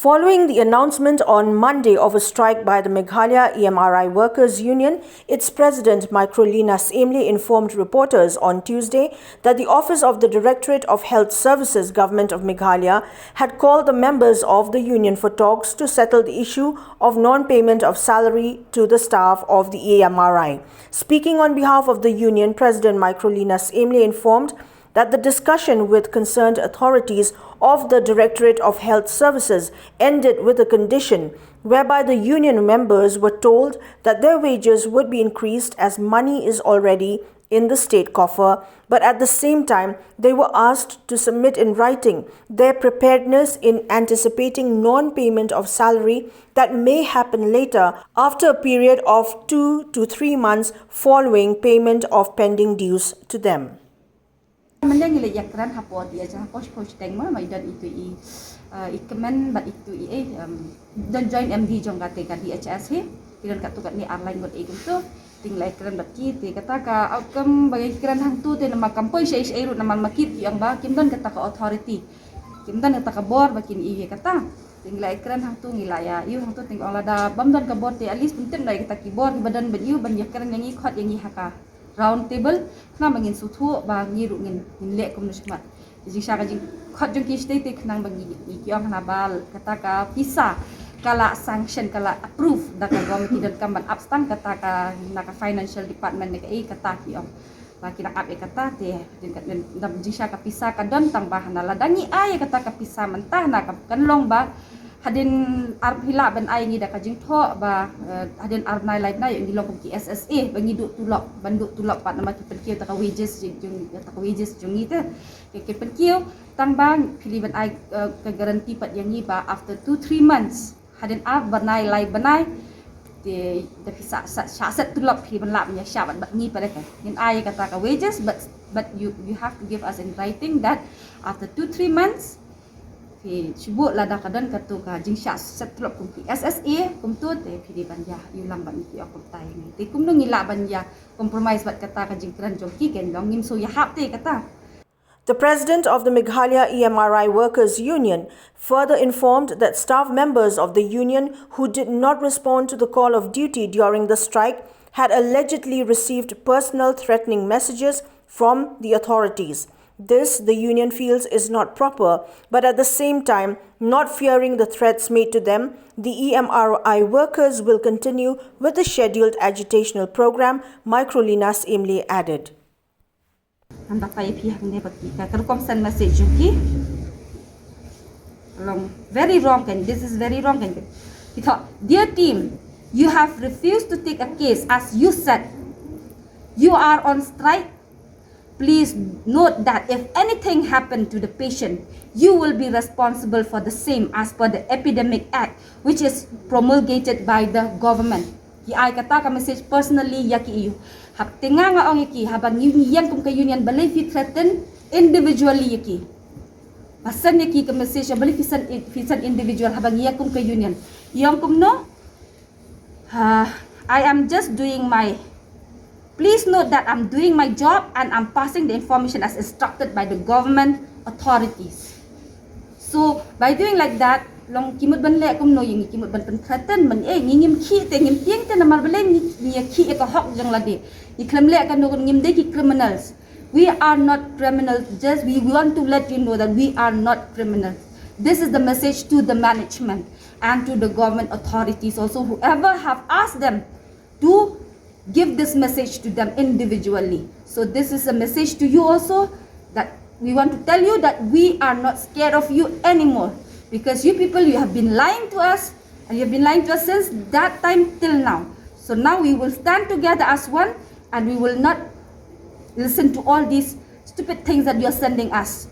Following the announcement on Monday of a strike by the Meghalaya EMRI Workers Union, its president MICROLINA SYIEMLIeh informed reporters on Tuesday that the Office of the Directorate of Health Services Government of Meghalaya had called the members of the union for talks to settle the issue of non-payment of salary to the staff of the EMRI. Speaking on behalf of the union, President MICROLINA SYIEMLIeh informed that the discussion with concerned authorities of the Directorate of Health Services ended with a condition whereby the union members were told that their wages would be increased as money is already in the state coffer, but at the same time they were asked to submit in writing their preparedness in anticipating non-payment of salary that may happen later after a period of 2 to 3 months following payment of pending dues to them. Mendengi yakran hapo dia jangan post tengma mai dan itu ikemen bat itu dan join MD jong kate ka DHS he tiran kat tukat ni online got igum tu tinggal ikran bat ki te kata ka outcome bagi ikran hang tu te nama kampoi sei ru nama makit yang ba kim dan kata ka authority kim dan kata ka board bakin i kata tinggal ikran hang tu ngilaya yu hang tu tinggal lada bam dan ka board te at least penting dai kata ki board badan ban yu ban yakran yang i khot yang i haka round table kena mangin sutu ba ngiru ngin lek kum nusmat jadi sya ka jing khot jong ki state kenang bagi ikyong na bal kata ka pisa kala sanction kala approve da ka government dan kamban abstang kata ka na ka financial department ne kata kyong ba kina up kata te dan jing sya ka pisa ka don tambah na ladangi ay kata ka pisa mentah na ka kanlong ba hadin arp hila ban ai ngi da ka jing tho ba hadin arp nai live na yang dilong ki SSA bangi duk tulok banduk tulok pat nama ki perkiu ta ka wages jung ta ka wages jung ni te ke perkiu tang bang pili ban ai ka garanti pat yang ni ba after 2-3 months hadin arp banai live banai de da pisa set tulok pili ban lap nya sya ban ngi pa ka nin ai kata ka wages but you have to give us in writing that after 2-3 months sebut lah dah kadang kata ka jing syak setlop kum SSA kum tu te pidi banja yu lam ban ki aku tai ni te kum nu ngila banja compromise bat kata ka jing kran jong ki ken long ngim so ya hap te kata. The president of the Meghalaya EMRI Workers Union further informed that staff members of the union who did not respond to the call of duty during the strike had allegedly received personal threatening messages from the authorities. This, the union feels, is not proper, but at the same time, not fearing the threats made to them, the EMRI workers will continue with the scheduled agitational program, MICROLINA SYIEMLIeh added. Very wrong, and this is very wrong. He thought, dear team, you have refused to take a case as you said. You are on strike. Please note that if anything happened to the patient, you will be responsible for the same as per the Epidemic Act, which is promulgated by the government. Ki ay kata ka message personally yaki iyo. Hap tinga nga ong yaki habang union kum ka union balay fi threaten individually yaki. Pasan yaki ka message balay fisan individual habang iya kum ka union. Iyong kum no, I am just doing my. Please note that I'm doing my job and I'm passing the information as instructed by the government authorities. So by doing like that, long kimut ban le kum no yung kimut ban threaten man ngim khi te ngim tieng te namal bale ni khi e ka hok jang ladi. Iklam le kan no ngim de ki criminals. We are not criminals. Just we want to let you know that we are not criminals. This is the message to the management and to the government authorities also, whoever have asked them to give this message to them individually. So this is a message to you also, that we want to tell you that we are not scared of you anymore, because you people, you have been lying to us, and you have been lying to us since that time till now. So now we will stand together as one, and we will not listen to all these stupid things that you are sending us.